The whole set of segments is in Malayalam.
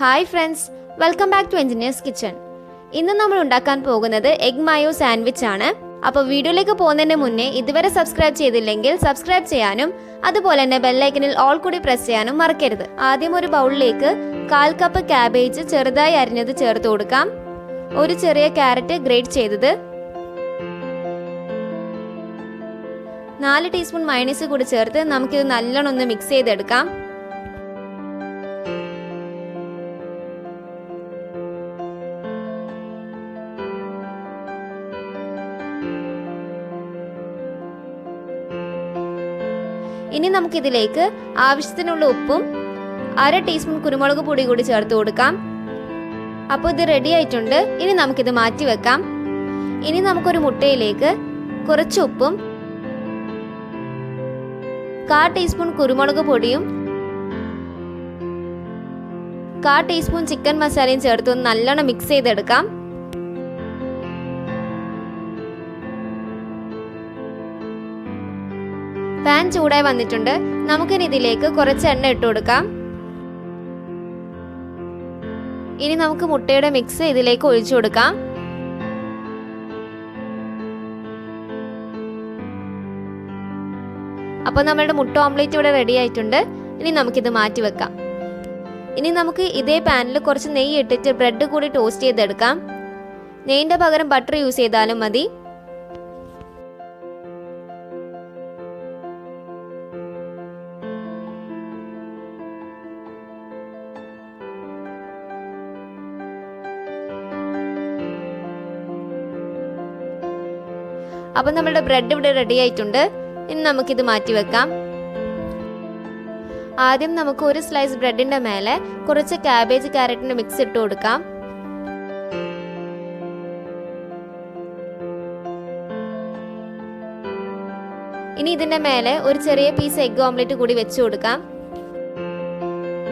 Hi friends, welcome back to Engineers Kitchen. ഇന്ന് നമ്മൾ ഉണ്ടാക്കാൻ പോകുന്നത് എഗ് മയോ സാൻഡ്വിച്ച് ആണ്. അപ്പോൾ വീഡിയോയിലേക്ക് പോകുന്നതിന് മുന്നേ ഇതുവരെ സബ്സ്ക്രൈബ് ചെയ്തില്ലെങ്കിൽ സബ്സ്ക്രൈബ് ചെയ്യാനും അതുപോലെ തന്നെ ബെല്ലൈക്കനിൽ ഓൾ കൂടി പ്രസ് ചെയ്യാനും മറക്കരുത്. ആദ്യം ഒരു ബൗളിലേക്ക് 1/4 കപ്പ് ക്യാബേജ് ചെറുതായി അരിഞ്ഞത് ചേർത്ത് കൊടുക്കാം. ഒരു ചെറിയ ക്യാരറ്റ് ഗ്രേറ്റ് ചെയ്തത്, 4 ടീസ്പൂൺ മയോണൈസ് കൂടി ചേർത്ത് നമുക്കിത് നല്ലോണം ഒന്ന് മിക്സ് ചെയ്തെടുക്കാം. ഇനി നമുക്കിതിലേക്ക് ആവശ്യത്തിനുള്ള ഉപ്പും 1/2 ടീസ്പൂൺ കുരുമുളക് പൊടി കൂടി ചേർത്ത് കൊടുക്കാം. അപ്പോൾ ഇത് റെഡി ആയിട്ടുണ്ട്. ഇനി നമുക്കിത് മാറ്റി വെക്കാം. ഇനി നമുക്കൊരു മുട്ടയിലേക്ക് കുറച്ച് ഉപ്പും 1/4 ടീസ്പൂൺ കുരുമുളക് പൊടിയും 1/4 ടീസ്പൂൺ ചിക്കൻ മസാലയും ചേർത്ത് നല്ലോണം മിക്സ് ചെയ്തെടുക്കാം. പാൻ ചൂടായി വന്നിട്ടുണ്ട്. നമുക്കിനി ഇതിലേക്ക് കുറച്ച് എണ്ണ ഇട്ട് കൊടുക്കാം. ഇനി നമുക്ക് മുട്ടയുടെ മിക്സ് ഇതിലേക്ക് ഒഴിച്ചു കൊടുക്കാം. അപ്പോൾ നമ്മളുടെ മുട്ട ഓംലേറ്റ് ഇവിടെ റെഡി ആയിട്ടുണ്ട്. ഇനി നമുക്കിത് മാറ്റി വെക്കാം. ഇനി നമുക്ക് ഇതേ പാനിൽ കുറച്ച് നെയ്യ് ഇട്ടിട്ട് ബ്രെഡ് കൂടി ടോസ്റ്റ് ചെയ്തെടുക്കാം. നെയ്യിൻ്റെ പകരം ബട്ടർ യൂസ് ചെയ്താലും മതി. അപ്പം നമ്മളുടെ ബ്രെഡ് ഇവിടെ റെഡി ആയിട്ടുണ്ട്. ഇനി നമുക്കിത് മാറ്റി വെക്കാം. ആദ്യം നമുക്ക് ഒരു സ്ലൈസ് ബ്രെഡിന്റെ മേലെ കുറച്ച് ക്യാബേജ് ക്യാരറ്റിന്റെ മിക്സ് ഇട്ട് കൊടുക്കാം. ഇനി ഇതിന്റെ മേലെ ഒരു ചെറിയ പീസ് എഗ് ഓംലെറ്റ് കൂടി വെച്ചു കൊടുക്കാം.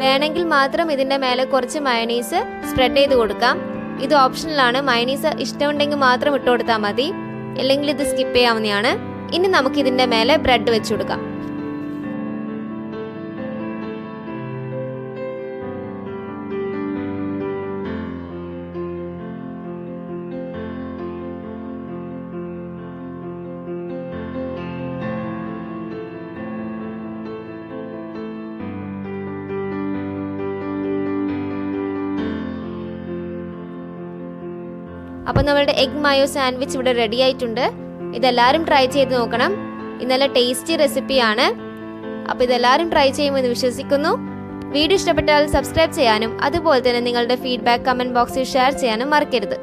വേണമെങ്കിൽ മാത്രം ഇതിന്റെ മേലെ കുറച്ച് മയോണൈസ് സ്പ്രെഡ് ചെയ്ത് കൊടുക്കാം. ഇത് ഓപ്ഷണലാണ്. മയോണൈസ് ഇഷ്ടമുണ്ടെങ്കിൽ മാത്രം ഇട്ട് കൊടുത്താൽ മതി, അല്ലെങ്കിൽ ഇത് സ്കിപ്പ് ചെയ്യാവുന്നതാണ്. ഇനി നമുക്ക് ഇതിന്റെ മേലെ ബ്രെഡ് വെച്ചു കൊടുക്കാം. അപ്പോൾ നമ്മളുടെ എഗ് മയോ സാൻഡ്വിച്ച് ഇവിടെ റെഡി ആയിട്ടുണ്ട്. ഇതെല്ലാവരും ട്രൈ ചെയ്ത് നോക്കണം. ഇത് നല്ല ടേസ്റ്റി റെസിപ്പിയാണ്. അപ്പോൾ ഇതെല്ലാവരും ട്രൈ ചെയ്യുമെന്ന് വിശ്വസിക്കുന്നു. വീഡിയോ ഇഷ്ടപ്പെട്ടാൽ സബ്സ്ക്രൈബ് ചെയ്യാനും അതുപോലെ തന്നെ നിങ്ങളുടെ ഫീഡ്ബാക്ക് കമൻറ്റ് ബോക്സിൽ ഷെയർ ചെയ്യാനും മറക്കരുത്.